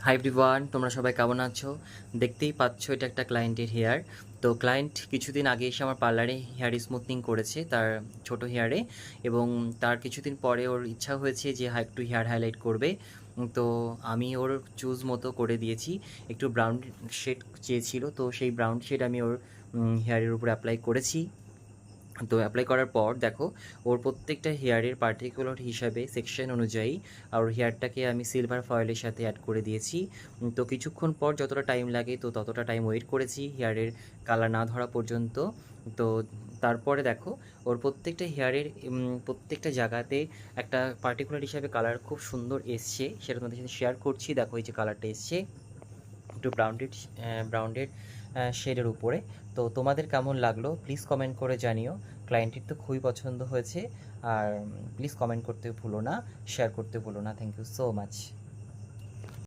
Hi everyone, তোমরা সবাই কেমন আছো? দেখতেই পাচ্ছ এটা একটা ক্লায়েন্টের হেয়ার। তো ক্লায়েন্ট কিছুদিন আগে এসে আমার পার্লারে হেয়ার স্মুথনিং করেছে তার ছোট হেয়ারে, এবং তার কিছুদিন পরে ওর ইচ্ছা হয়েছে যে একটু হেয়ার হাইলাইট করবে। তো আমি ওর চুজ মতো করে দিয়েছি। একটু ব্রাউন শেড চেয়েছিল, তো সেই ব্রাউন শেড আমি ওর হেয়ারের উপরে অ্যাপ্লাই করেছি। তো অ্যাপ্লাই করার পর দেখো, ওর প্রত্যেকটা হেয়ারের পার্টিকুলার হিসাবে সেকশন অনুযায়ী আর ওর হেয়ারটাকে আমি সিলভার ফয়েলের সাথে অ্যাড করে দিয়েছি। তো কিছুক্ষণ পর যতটা টাইম লাগে তো ততটা টাইম ওয়েট করেছি হেয়ারের কালার না ধরা পর্যন্ত। তো তারপরে দেখো, ওর প্রত্যেকটা হেয়ারের প্রত্যেকটা জায়গাতে একটা পার্টিকুলার হিসাবে কালার খুব সুন্দর এসছে, সেটা তোমাদের সাথে শেয়ার করছি। দেখো এই যে কালারটা এসছে একটু ব্রাউন্ডেড শেডের উপরে। তো তোমাদের কেমন লাগলো প্লিজ কমেন্ট করে জানিও। ক্লায়েন্টের তো খুবই পছন্দ হয়েছে। আর প্লিজ কমেন্ট করতে ভুলো না, শেয়ার করতে ভুলো না। Thank you so much.